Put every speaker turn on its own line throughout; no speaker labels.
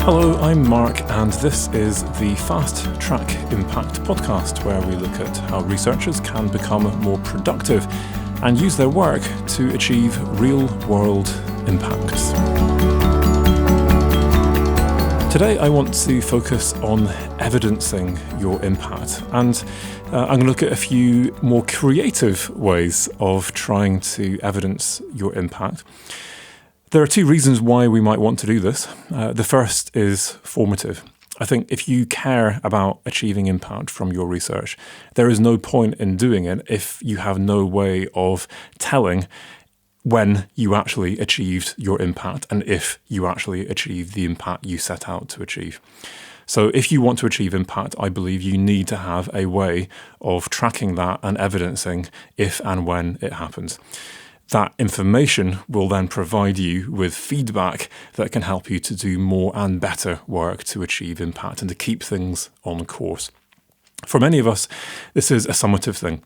Hello, I'm Mark, and this is the Fast Track Impact podcast, where we look at how researchers can become more productive and use their work to achieve real-world impacts. Today, I want to focus on evidencing your impact, and I'm going to look at a few more creative ways of trying to evidence your impact. There are two reasons why we might want to do this. The first is formative. I think if you care about achieving impact from your research, there is no point in doing it if you have no way of telling when you actually achieved your impact and if you actually achieved the impact you set out to achieve. So if you want to achieve impact, I believe you need to have a way of tracking that and evidencing if and when it happens. That information will then provide you with feedback that can help you to do more and better work to achieve impact and to keep things on course. For many of us, this is a summative thing.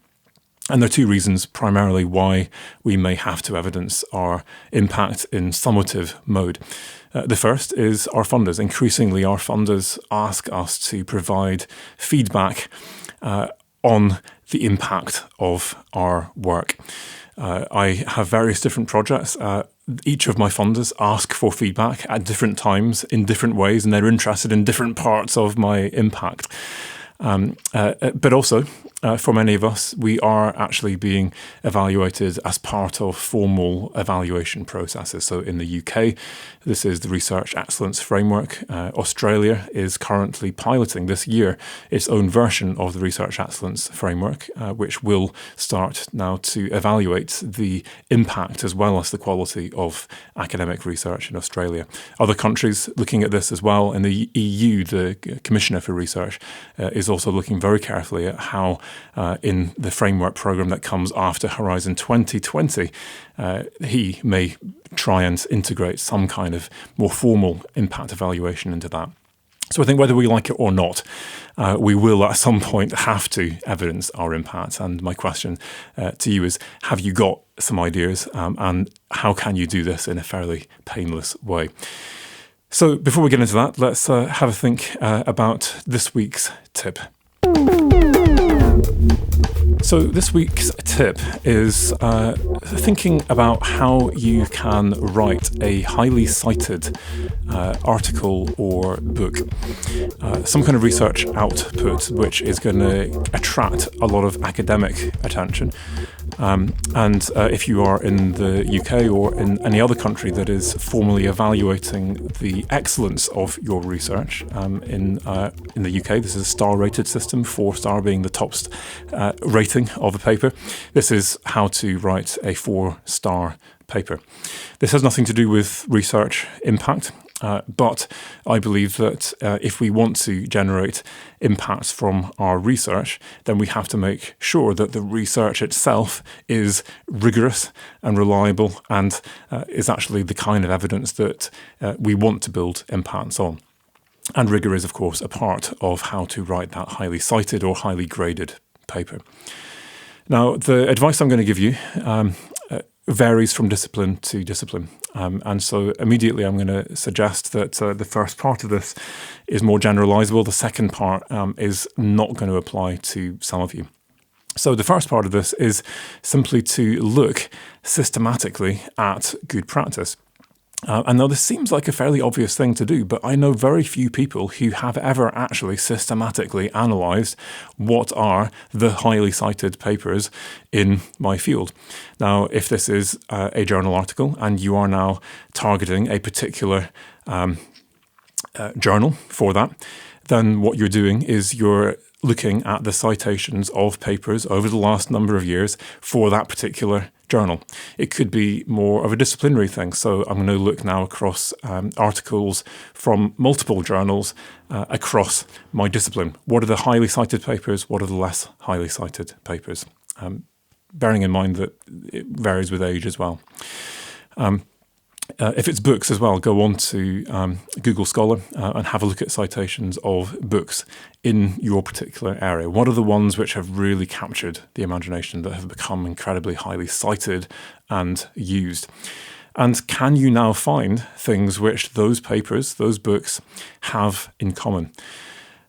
And there are two reasons primarily why we may have to evidence our impact in summative mode. The first is our funders. Increasingly, our funders ask us to provide feedback on the impact of our work. I have various different projects. Each of my funders ask for feedback at different times in different ways, and they're interested in different parts of my impact. But also, for many of us, we are actually being evaluated as part of formal evaluation processes. So in the UK, this is the Research Excellence Framework. Australia is currently piloting this year its own version of the Research Excellence Framework, which will start now to evaluate the impact as well as the quality of academic research in Australia. Other countries looking at this as well. In the EU, the Commissioner for Research is also looking very carefully at how in the framework program that comes after Horizon 2020, he may try and integrate some kind of more formal impact evaluation into that. So I think whether we like it or not, we will at some point have to evidence our impact. And my question to you is, have you got some ideas and how can you do this in a fairly painless way? So before we get into that, let's have a think about this week's tip. So this week's tip is thinking about how you can write a highly cited article or book, some kind of research output which is going to attract a lot of academic attention. And if you are in the UK or in any other country that is formally evaluating the excellence of your research, in the UK, this is a star-rated system, 4-star being the top rating of a paper. This is how to write a 4-star paper. This has nothing to do with research impact. But I believe that if we want to generate impacts from our research, then we have to make sure that the research itself is rigorous and reliable and is actually the kind of evidence that we want to build impacts on. And rigor is, of course, a part of how to write that highly cited or highly graded paper. Now, the advice I'm going to give you varies from discipline to discipline. And so immediately I'm going to suggest that the first part of this is more generalizable. The second part is not going to apply to some of you. So the first part of this is simply to look systematically at good practice. And now this seems like a fairly obvious thing to do, but I know very few people who have ever actually systematically analysed what are the highly cited papers in my field. Now, if this is a journal article and you are now targeting a particular journal for that, then what you're doing is you're looking at the citations of papers over the last number of years for that particular journal. It could be more of a disciplinary thing. So I'm going to look now across articles from multiple journals across my discipline. What are the highly cited papers? What are the less highly cited papers? Bearing in mind that it varies with age as well. If it's books as well, go on to Google Scholar and have a look at citations of books in your particular area. What are the ones which have really captured the imagination, that have become incredibly highly cited and used? And can you now find things which those papers, those books, have in common?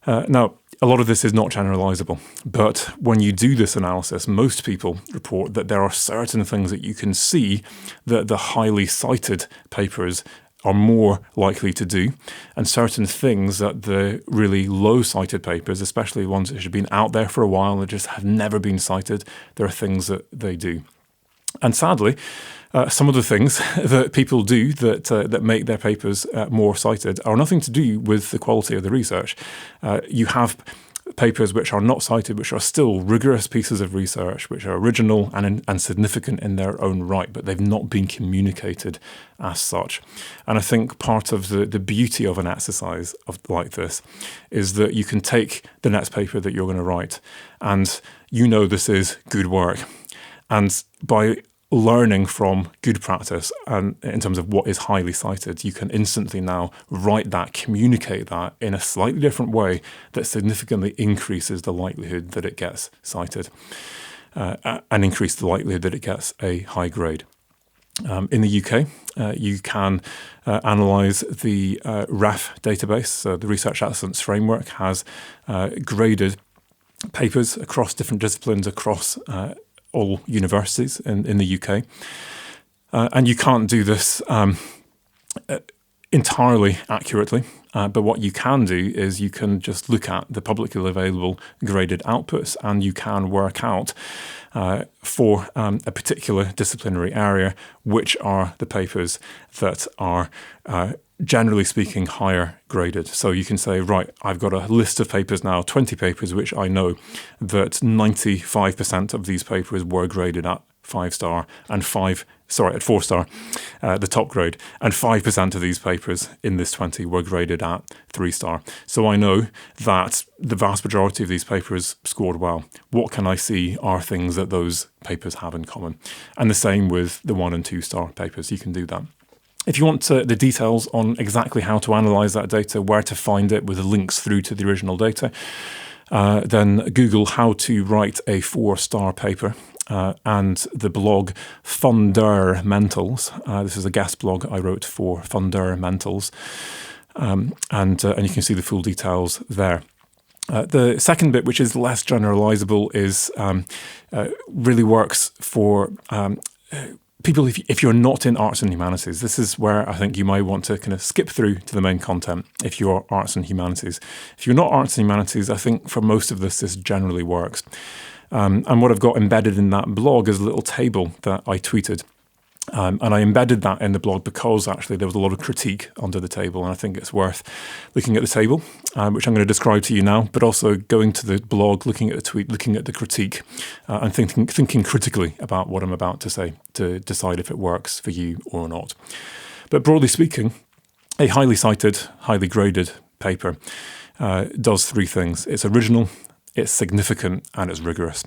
Now, a lot of this is not generalizable, but when you do this analysis, most people report that there are certain things that you can see that the highly cited papers are more likely to do, and certain things that the really low cited papers, especially ones that have been out there for a while and just have never been cited, there are things that they do. And sadly, some of the things that people do that make their papers more cited are nothing to do with the quality of the research. You have papers which are not cited, which are still rigorous pieces of research, which are original and significant in their own right, but they've not been communicated as such. And I think part of the beauty of an exercise like this is that you can take the next paper that you're going to write, and you know this is good work. And by learning from good practice and in terms of what is highly cited, you can instantly now write that, communicate that in a slightly different way that significantly increases the likelihood that it gets cited and increase the likelihood that it gets a high grade. In the UK, you can analyse the REF database. So the Research Excellence Framework has graded papers across different disciplines, across all universities in the UK. And you can't do this entirely accurately, but what you can do is you can just look at the publicly available graded outputs, and you can work out for a particular disciplinary area which are the papers that are generally speaking, higher graded. So you can say, right, I've got a list of papers now, 20 papers, which I know that 95% of these papers were graded at 5-star and at 4-star, the top grade, and 5% of these papers in this 20 were graded at 3-star. So I know that the vast majority of these papers scored well. What can I see are things that those papers have in common? And the same with the 1 and 2-star papers. You can do that. If you want the details on exactly how to analyse that data, where to find it with the links through to the original data, then Google how to write a 4-star paper and the blog Fundamentals. This is a guest blog I wrote for Fundamentals, and you can see the full details there. The second bit, which is less generalisable, is really works for people, if you're not in arts and humanities. This is where I think you might want to kind of skip through to the main content if you're arts and humanities. If you're not arts and humanities, I think for most of this generally works. And what I've got embedded in that blog is a little table that I tweeted. And I embedded that in the blog because actually there was a lot of critique under the table, and I think it's worth looking at the table, which I'm going to describe to you now, but also going to the blog, looking at the tweet, looking at the critique, and thinking critically about what I'm about to say to decide if it works for you or not. But broadly speaking, a highly cited, highly graded paper does 3 things. It's original, it's significant, and it's rigorous.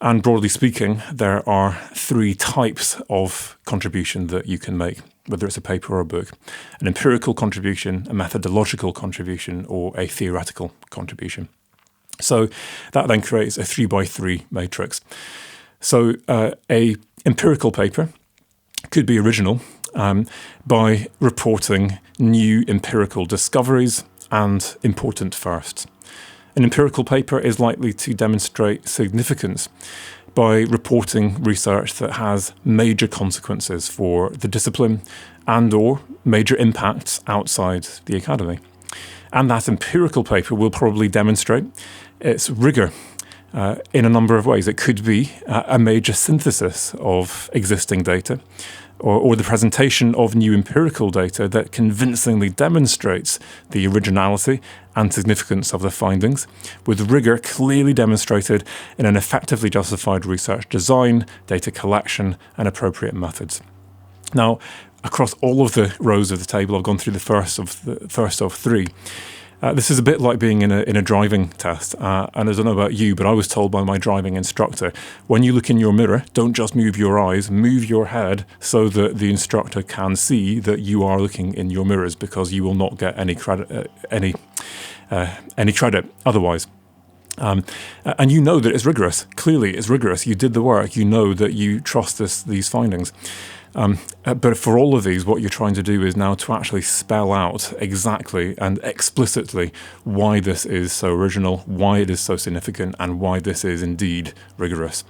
And broadly speaking, there are 3 types of contribution that you can make, whether it's a paper or a book: an empirical contribution, a methodological contribution, or a theoretical contribution. So that then creates a 3x3 matrix. So a empirical paper could be original by reporting new empirical discoveries and important firsts. An empirical paper is likely to demonstrate significance by reporting research that has major consequences for the discipline and/or major impacts outside the academy. And that empirical paper will probably demonstrate its rigour in a number of ways. It could be a major synthesis of existing data, or the presentation of new empirical data that convincingly demonstrates the originality and significance of the findings, with rigour clearly demonstrated in an effectively justified research design, data collection, and appropriate methods. Now, across all of the rows of the table, I've gone through the first of 3. This is a bit like being in a driving test, and I don't know about you, but I was told by my driving instructor, when you look in your mirror, don't just move your eyes, move your head so that the instructor can see that you are looking in your mirrors, because you will not get any credit, any credit otherwise. And you know that it's rigorous. Clearly, it's rigorous. You did the work. You know that you trust these findings. But for all of these, what you're trying to do is now to actually spell out exactly and explicitly why this is so original, why it is so significant, and why this is indeed rigorous.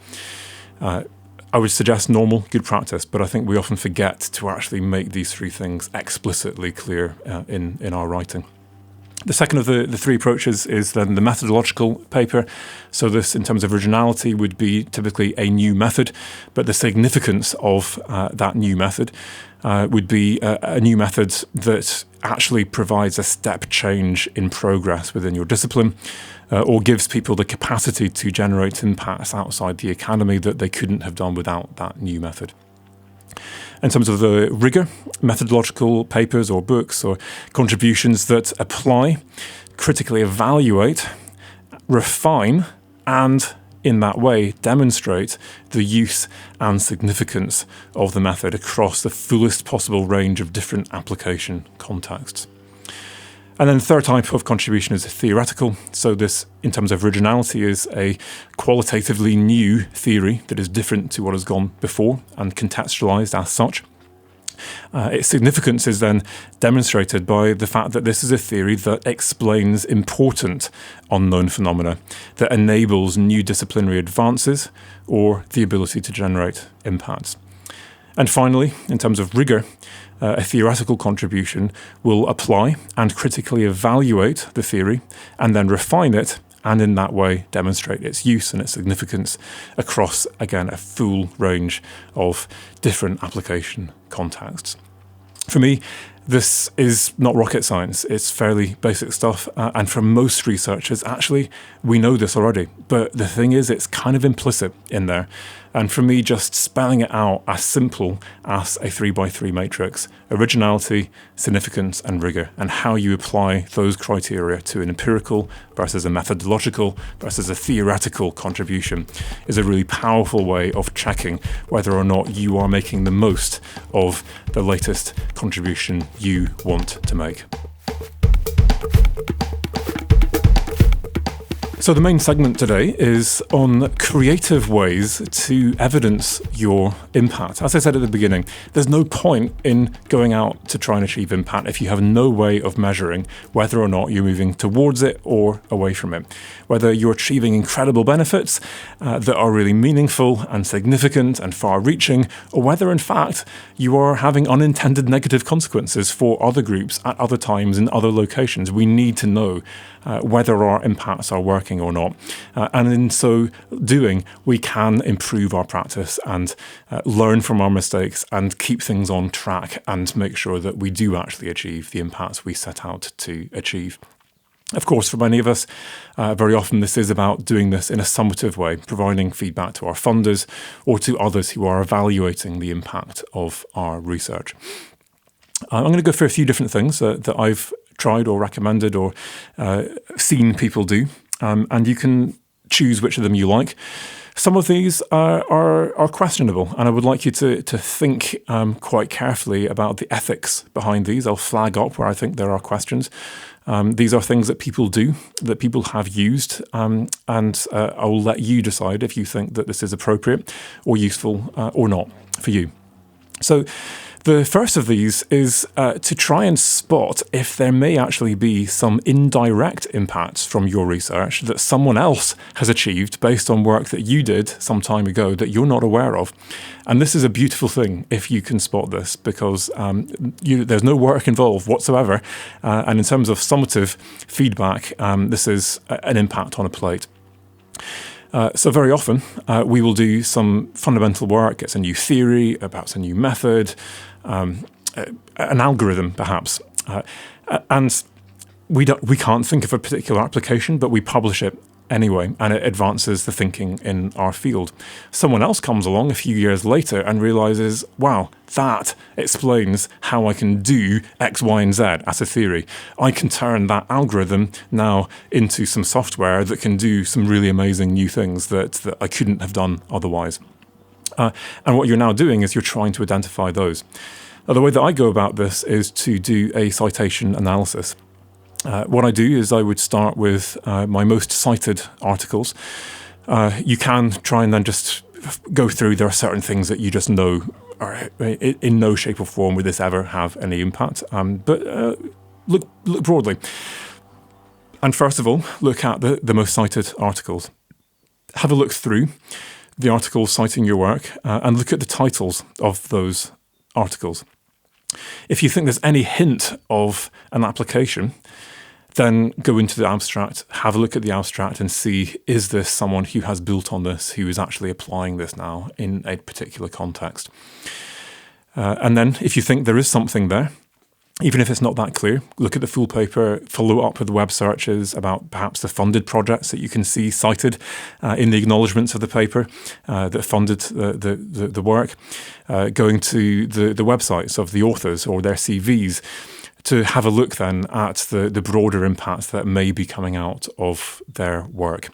I would suggest normal, good practice, but I think we often forget to actually make these three things explicitly clear in our writing. The second of the three approaches is then the methodological paper. So this, in terms of originality, would be typically a new method, but the significance of that new method would be a new method that actually provides a step change in progress within your discipline, or gives people the capacity to generate impacts outside the academy that they couldn't have done without that new method. In terms of the rigor, methodological papers or books or contributions that apply, critically evaluate, refine, and in that way demonstrate the use and significance of the method across the fullest possible range of different application contexts. And then the third type of contribution is theoretical. So this, in terms of originality, is a qualitatively new theory that is different to what has gone before and contextualized as such. Its significance is then demonstrated by the fact that this is a theory that explains important unknown phenomena, that enables new disciplinary advances or the ability to generate impacts. And finally, in terms of rigor, a theoretical contribution will apply and critically evaluate the theory and then refine it, and in that way demonstrate its use and its significance across, again, a full range of different application contexts. For me, this is not rocket science. It's fairly basic stuff. And for most researchers, actually, we know this already. But the thing is, it's kind of implicit in there. And for me, just spelling it out as simple as a 3x3 matrix, originality, significance, and rigor, and how you apply those criteria to an empirical versus a methodological versus a theoretical contribution is a really powerful way of checking whether or not you are making the most of the latest contribution you want to make. So the main segment today is on creative ways to evidence your impact. As I said at the beginning, there's no point in going out to try and achieve impact if you have no way of measuring whether or not you're moving towards it or away from it. Whether you're achieving incredible benefits that are really meaningful and significant and far-reaching, or whether in fact you are having unintended negative consequences for other groups at other times in other locations. We need to know whether our impacts are working or not. And in so doing, we can improve our practice and learn from our mistakes and keep things on track and make sure that we do actually achieve the impacts we set out to achieve. Of course, for many of us, very often this is about doing this in a summative way, providing feedback to our funders or to others who are evaluating the impact of our research. I'm going to go through a few different things that I've tried or recommended or seen people do, and you can choose which of them you like. Some of these are questionable, and I would like you to think quite carefully about the ethics behind these. I'll flag up where I think there are questions. These are things that people do, that people have used, and I will let you decide if you think that this is appropriate or useful or not for you. So the first of these is to try and spot if there may actually be some indirect impacts from your research that someone else has achieved based on work that you did some time ago that you're not aware of. And this is a beautiful thing if you can spot this, because there's no work involved whatsoever. And in terms of summative feedback, this is an impact on a plate. So very often we will do some fundamental work. It's a new theory, perhaps a new method, an algorithm perhaps, and we can't think of a particular application, but we publish it anyway, and it advances the thinking in our field. Someone else comes along a few years later and realizes, wow, that explains how I can do X, Y, and Z as a theory. I can turn that algorithm now into some software that can do some really amazing new things that I couldn't have done otherwise. And what you're now doing is you're trying to identify those. Now, the way that I go about this is to do a citation analysis. What I do is I would start with my most cited articles. You can try and then just go through, there are certain things that you just know are in no shape or form would this ever have any impact. But look broadly. And first of all, look at the most cited articles. Have a look through the articles citing your work and look at the titles of those articles. If you think there's any hint of an application, then go into the abstract, have a look at the abstract and see, is this someone who has built on this, who is actually applying this now in a particular context? And then if you think there is something there, even if it's not that clear, look at the full paper, follow up with web searches about perhaps the funded projects that you can see cited in the acknowledgements of the paper that funded the work, going to the websites of the authors or their CVs to have a look then at the broader impacts that may be coming out of their work.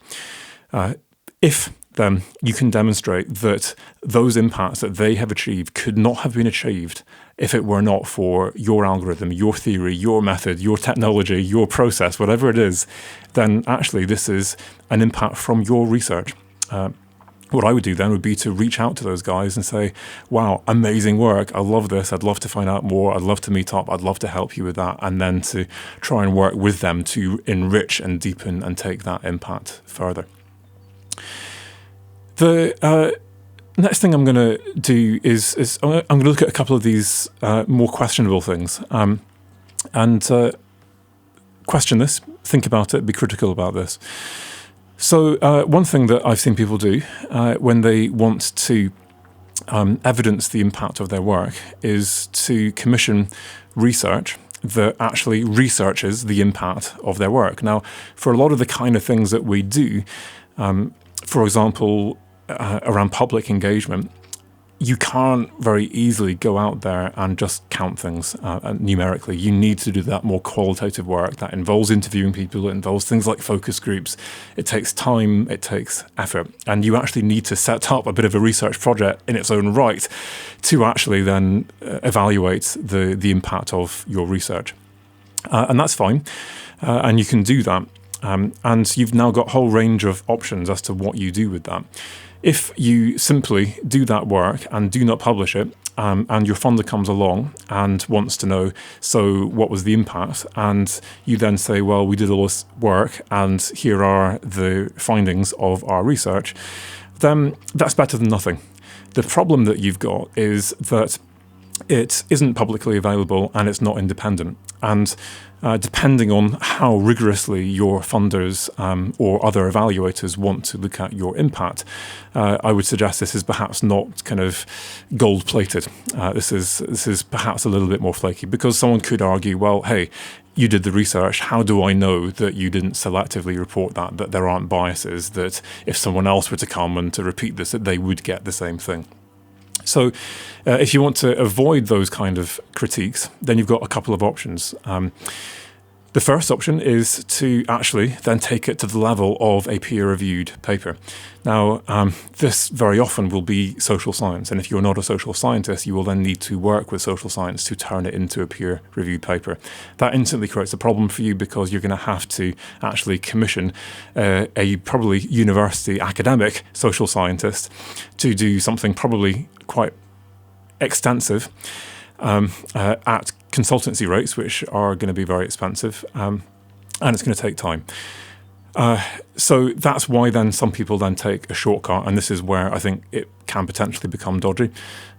If then you can demonstrate that those impacts that they have achieved could not have been achieved if it were not for your algorithm, your theory, your method, your technology, your process, whatever it is, then actually this is an impact from your research. What I would do then would be to reach out to those guys and say, wow, amazing work. I love this. I'd love to find out more. I'd love to meet up. I'd love to help you with that. And then to try and work with them to enrich and deepen and take that impact further. The next thing I'm going to do is I'm going to look at a couple of these more questionable things and question this, think about it, be critical about this. So one thing that I've seen people do when they want to evidence the impact of their work is to commission research that actually researches the impact of their work. Now, for a lot of the kind of things that we do, for example, around public engagement, you can't very easily go out there and just count things numerically. You need to do that more qualitative work that involves interviewing people, it involves things like focus groups. It takes time, it takes effort, and you actually need to set up a bit of a research project in its own right to actually then evaluate the impact of your research. And that's fine, and you can do that. And you've now got a whole range of options as to what you do with that. If you simply do that work and do not publish it, and your funder comes along and wants to know, so what was the impact? And you then say, well, we did all this work and here are the findings of our research, then that's better than nothing. The problem that you've got is that it isn't publicly available and it's not independent. And depending on how rigorously your funders or other evaluators want to look at your impact, I would suggest this is perhaps not kind of gold-plated. This is perhaps a little bit more flaky, because someone could argue, well, hey, you did the research. How do I know that you didn't selectively report that there aren't biases, that if someone else were to come and to repeat this, that they would get the same thing? So if you want to avoid those kind of critiques, then you've got a couple of options. The first option is to actually then take it to the level of a peer-reviewed paper. Now, this very often will be social science, and if you're not a social scientist, you will then need to work with social science to turn it into a peer-reviewed paper. That instantly creates a problem for you, because you're going to have to actually commission a probably university academic social scientist to do something probably quite extensive at consultancy rates, which are going to be very expensive, and it's going to take time. So that's why then some people then take a shortcut, and this is where I think it can potentially become dodgy.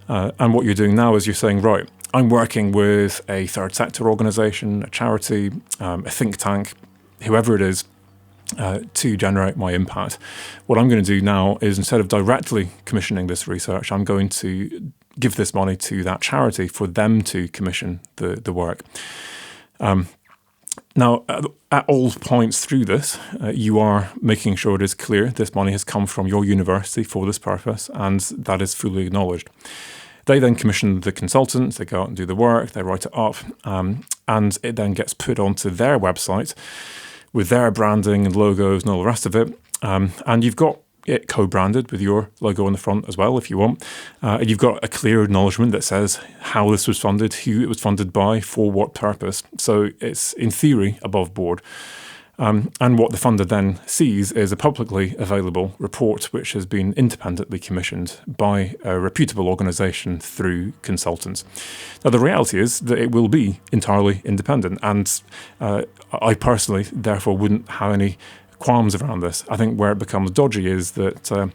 And what you're doing now is you're saying, right, I'm working with a third sector organisation, a charity, a think tank, whoever it is, to generate my impact. What I'm going to do now is, instead of directly commissioning this research, I'm going to give this money to that charity for them to commission the work. Now, at all points through this, you are making sure it is clear this money has come from your university for this purpose, and that is fully acknowledged. They then commission the consultants, they go out and do the work, they write it up, and it then gets put onto their website with their branding and logos and all the rest of it. And you've got it co-branded with your logo on the front as well, if you want. And you've got a clear acknowledgement that says how this was funded, who it was funded by, for what purpose. So it's, in theory, above board. And what the funder then sees is a publicly available report which has been independently commissioned by a reputable organisation through consultants. Now, the reality is that it will be entirely independent, and I personally, therefore, wouldn't have any qualms around this. I think where it becomes dodgy is that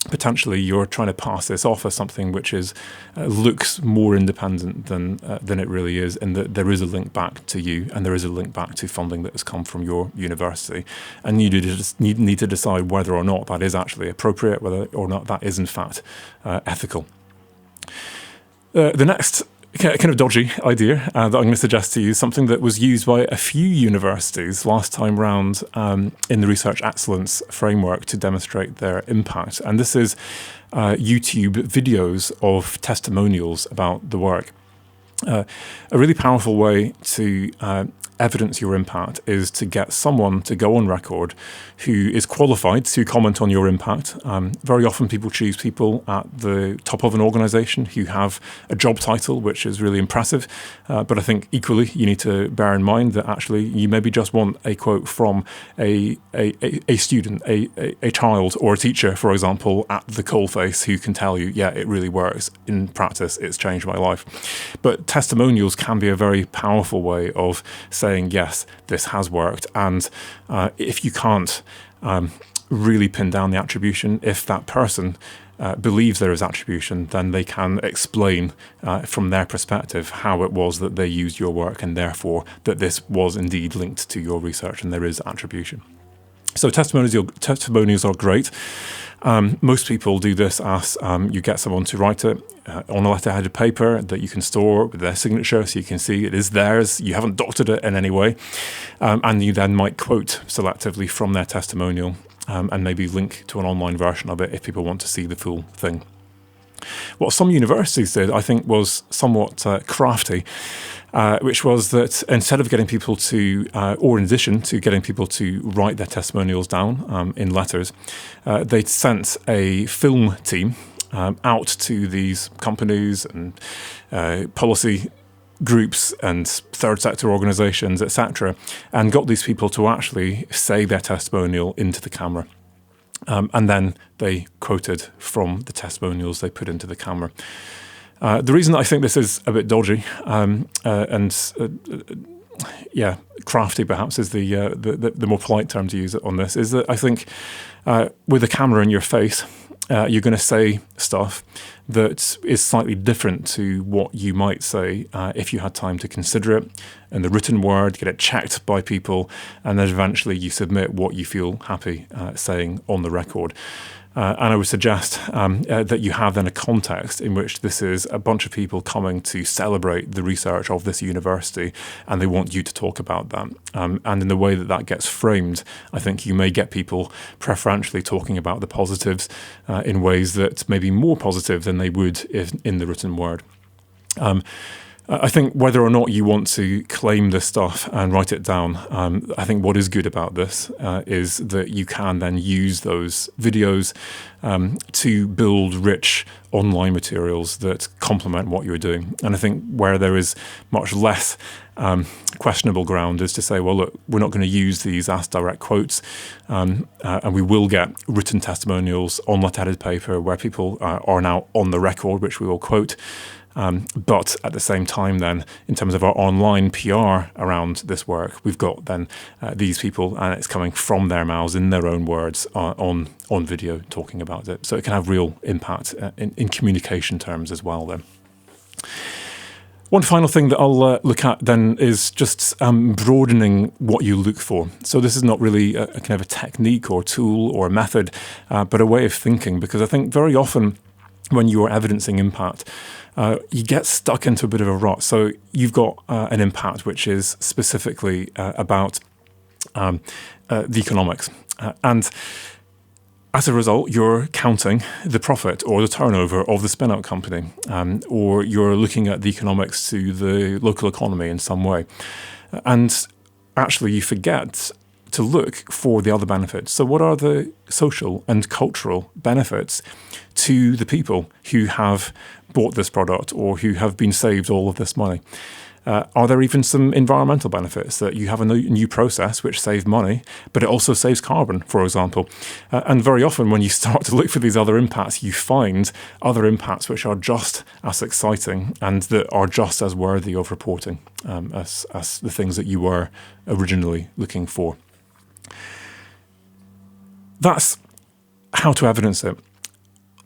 potentially you're trying to pass this off as something which is looks more independent than it really is, and that there is a link back to you, and there is a link back to funding that has come from your university, and you need to decide whether or not that is actually appropriate, whether or not that is in fact ethical. The next kind of dodgy idea that I'm going to suggest to you is something that was used by a few universities last time round in the Research Excellence Framework to demonstrate their impact. And this is YouTube videos of testimonials about the work. A really powerful way to evidence your impact is to get someone to go on record who is qualified to comment on your impact. Very often people choose people at the top of an organisation who have a job title which is really impressive, but I think equally you need to bear in mind that actually you maybe just want a quote from a student, a child or a teacher, for example, at the coalface who can tell you, yeah, it really works. In practice, it's changed my life. But testimonials can be a very powerful way of saying, yes, this has worked. And if you can't really pin down the attribution, if that person believes there is attribution, then they can explain from their perspective how it was that they used your work, and therefore that this was indeed linked to your research and there is attribution. So testimonials are great. Most people do this as you get someone to write it on a letterheaded paper that you can store with their signature so you can see it is theirs, you haven't doctored it in any way, and you then might quote selectively from their testimonial and maybe link to an online version of it if people want to see the full thing. What some universities did, I think, was somewhat crafty, which was that instead of getting people to, or in addition to getting people to write their testimonials down in letters, they sent a film team out to these companies and policy groups and third sector organisations, etc., and got these people to actually say their testimonial into the camera. And then they quoted from the testimonials they put into the camera. The reason I think this is a bit dodgy crafty perhaps is the more polite term to use on this, is that I think with a camera in your face, you're going to say stuff that is slightly different to what you might say if you had time to consider it in the written word, get it checked by people, and then eventually you submit what you feel happy saying on the record. And I would suggest that you have then a context in which this is a bunch of people coming to celebrate the research of this university, and they want you to talk about that. And in the way that that gets framed, I think you may get people preferentially talking about the positives in ways that may be more positive than they would if in the written word. I think whether or not you want to claim this stuff and write it down, I think what is good about this is that you can then use those videos to build rich online materials that complement what you're doing. And I think where there is much less questionable ground is to say, well, look, we're not going to use these as direct quotes, and we will get written testimonials on letterheaded paper where people are now on the record, which we will quote. But at the same time then, in terms of our online PR around this work, we've got then these people, and it's coming from their mouths in their own words on video talking about it. So it can have real impact in communication terms as well then. One final thing that I'll look at then is just broadening what you look for. So this is not really a kind of a technique or tool or a method, but a way of thinking, because I think very often when you are evidencing impact, you get stuck into a bit of a rut. So you've got an impact which is specifically about the economics. And as a result, you're counting the profit or the turnover of the spin-out company, or you're looking at the economics to the local economy in some way. And actually you forget to look for the other benefits. So what are the social and cultural benefits to the people who have bought this product or who have been saved all of this money? Are there even some environmental benefits that you have a new process which saves money, but it also saves carbon, for example? And very often when you start to look for these other impacts, you find other impacts which are just as exciting and that are just as worthy of reporting as the things that you were originally looking for. That's how to evidence it.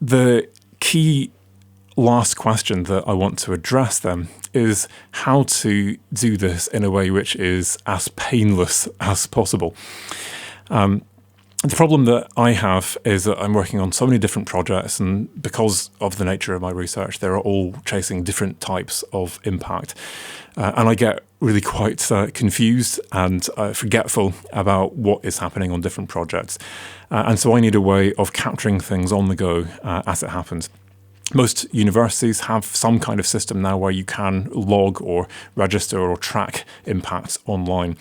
The key last question that I want to address then is how to do this in a way which is as painless as possible. The problem that I have is that I'm working on so many different projects, and because of the nature of my research, they're all chasing different types of impact. And I get really quite confused and forgetful about what is happening on different projects. And so I need a way of capturing things on the go as it happens. Most universities have some kind of system now where you can log or register or track impacts online.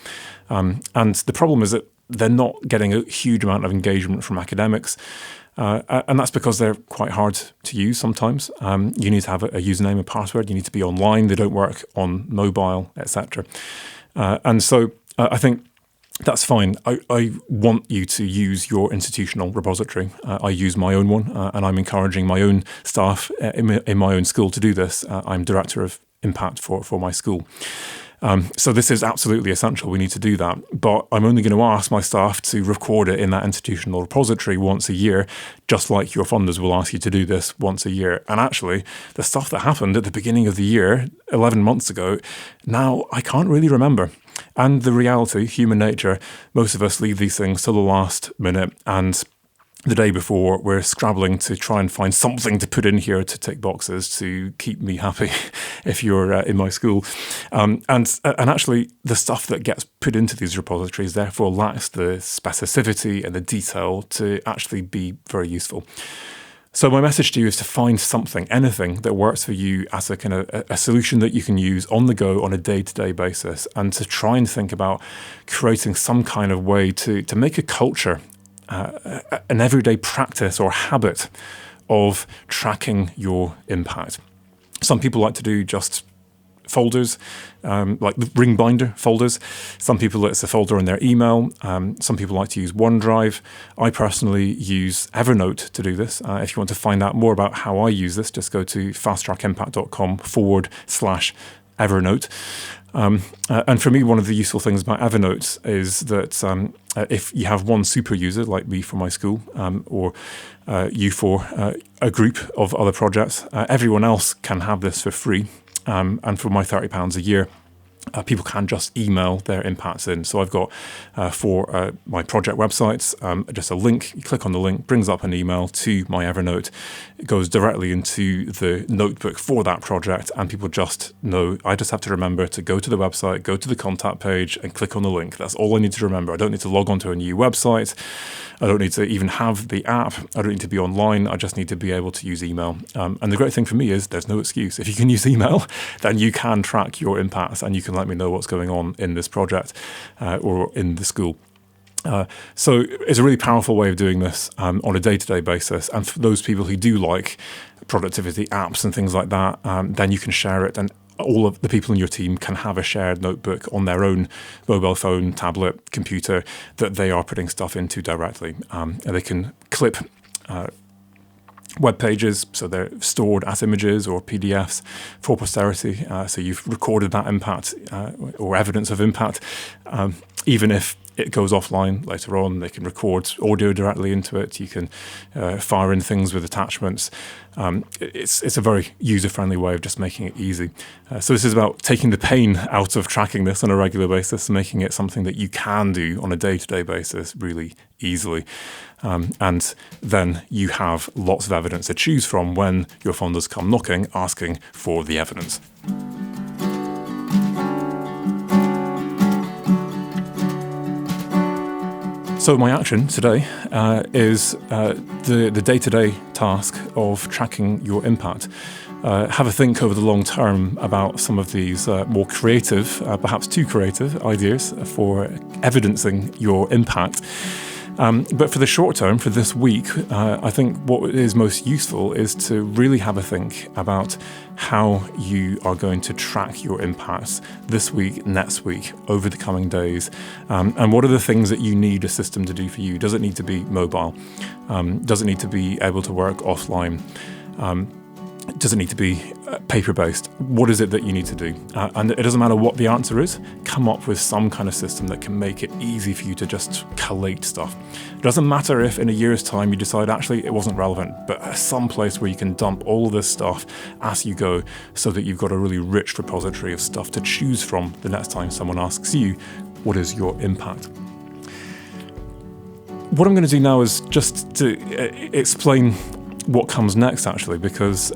And the problem is that they're not getting a huge amount of engagement from academics. And that's because they're quite hard to use sometimes. You need to have a username and password. You need to be online. They don't work on mobile, etc. And so I think that's fine. I want you to use your institutional repository. I use my own one, and I'm encouraging my own staff in my own school to do this. I'm director of impact for my school. So this is absolutely essential. We need to do that. But I'm only going to ask my staff to record it in that institutional repository once a year, just like your funders will ask you to do this once a year. And actually, the stuff that happened at the beginning of the year, 11 months ago, now I can't really remember. And the reality, human nature, most of us leave these things till the last minute, and the day before we're scrabbling to try and find something to put in here to tick boxes to keep me happy if you're in my school. And actually the stuff that gets put into these repositories therefore lacks the specificity and the detail to actually be very useful. So my message to you is to find something, anything that works for you as a kind of a solution that you can use on the go on a day-to-day basis, and to try and think about creating some kind of way to make a culture, an everyday practice or habit of tracking your impact. Some people like to do just folders, like the ring binder folders. Some people, it's a folder in their email. Some people like to use OneDrive. I personally use Evernote to do this. If you want to find out more about how I use this, just go to fasttrackimpact.com/Evernote. And for me, one of the useful things about Evernote is that if you have one super user, like me for my school, or you for a group of other projects, everyone else can have this for free. And for my £30 a year, people can just email their impacts in. So I've got for my project websites, just a link. You click on the link, brings up an email to my Evernote. It goes directly into the notebook for that project, and people just know. I just have to remember to go to the website, go to the contact page, and click on the link. That's all I need to remember. I don't need to log onto a new website. I don't need to even have the app. I don't need to be online. I just need to be able to use email. And the great thing for me is there's no excuse. If you can use email, then you can track your impacts, and you can let me know what's going on in this project or in the school. So it's a really powerful way of doing this on a day-to-day basis. And for those people who do like productivity apps and things like that, then you can share it, and all of the people in your team can have a shared notebook on their own mobile phone, tablet, computer that they are putting stuff into directly. And they can clip web pages, so they're stored as images or PDFs for posterity. So you've recorded that impact or evidence of impact. Even if it goes offline later on, they can record audio directly into it. You can fire in things with attachments. It's a very user-friendly way of just making it easy. So this is about taking the pain out of tracking this on a regular basis, making it something that you can do on a day-to-day basis really easily. And then you have lots of evidence to choose from when your funders come knocking, asking for the evidence. So my action today is the day-to-day task of tracking your impact. Have a think over the long term about some of these more creative, perhaps too creative ideas for evidencing your impact. But for the short term, for this week, I think what is most useful is to really have a think about how you are going to track your impacts this week, next week, over the coming days, and what are the things that you need a system to do for you. Does it need to be mobile? Does it need to be able to work offline? Does it need to be paper-based? What is it that you need to do? And it doesn't matter what the answer is, come up with some kind of system that can make it easy for you to just collate stuff. It doesn't matter if in a year's time you decide actually it wasn't relevant, but some place where you can dump all of this stuff as you go so that you've got a really rich repository of stuff to choose from the next time someone asks you, what is your impact? What I'm going to do now is just to explain what comes next, actually, because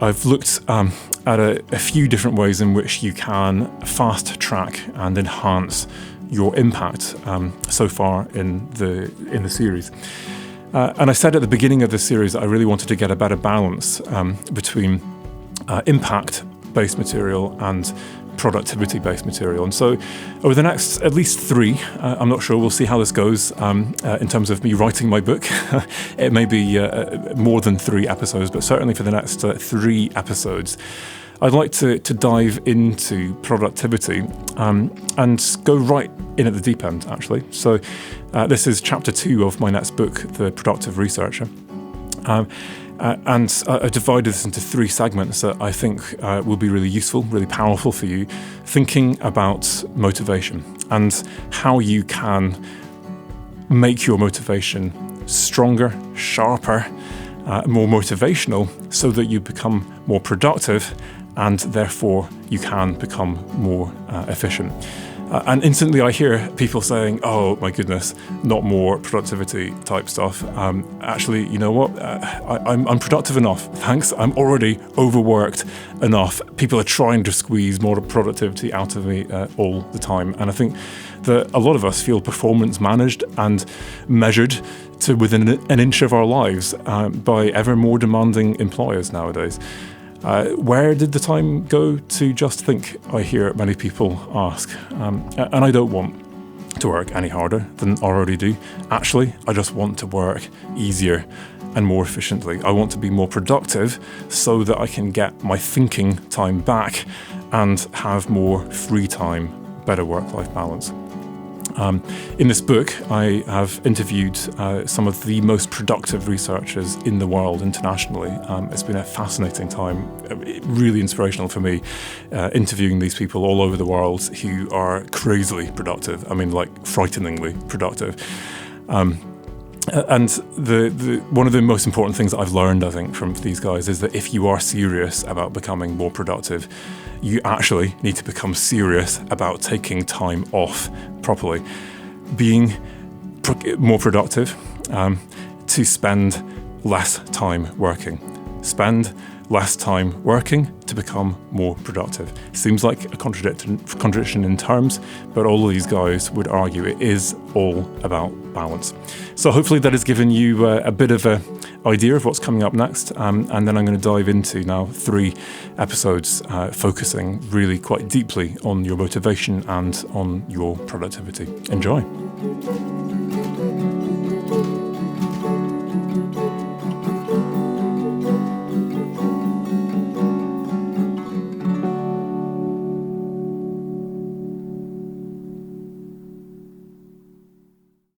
I've looked at a few different ways in which you can fast track and enhance your impact so far in the series. And I said at the beginning of the series that I really wanted to get a better balance between impact-based material and productivity-based material. And so over the next at least 3, I'm not sure, we'll see how this goes in terms of me writing my book. It may be more than 3 episodes, but certainly for the next 3 episodes, I'd like to dive into productivity and go right in at the deep end, actually. So this is chapter 2 of my next book, The Productive Researcher. And I divided this into 3 segments that I think will be really useful, really powerful for you, thinking about motivation and how you can make your motivation stronger, sharper, more motivational so that you become more productive and therefore you can become more efficient. And instantly I hear people saying, oh my goodness, not more productivity type stuff. Actually, you know what? I'm productive enough. Thanks. I'm already overworked enough. People are trying to squeeze more productivity out of me all the time. And I think that a lot of us feel performance managed and measured to within an inch of our lives by ever more demanding employers nowadays. Where did the time go to just think, I hear many people ask. And I don't want to work any harder than I already do. Actually, I just want to work easier and more efficiently. I want to be more productive so that I can get my thinking time back and have more free time, better work-life balance. In this book, I have interviewed some of the most productive researchers in the world internationally. It's been a fascinating time, really inspirational for me, interviewing these people all over the world who are crazily productive. I mean, like frighteningly productive. And one of the most important things that I've learned, I think, from these guys is that if you are serious about becoming more productive, you actually need to become serious about taking time off properly. Being more productive, to spend less time working. Spend less time working to become more productive. Seems like a contradiction in terms, but all of these guys would argue it is all about balance. So hopefully that has given you a bit of an idea of what's coming up next, and then I'm going to dive into now 3 episodes focusing really quite deeply on your motivation and on your productivity. Enjoy.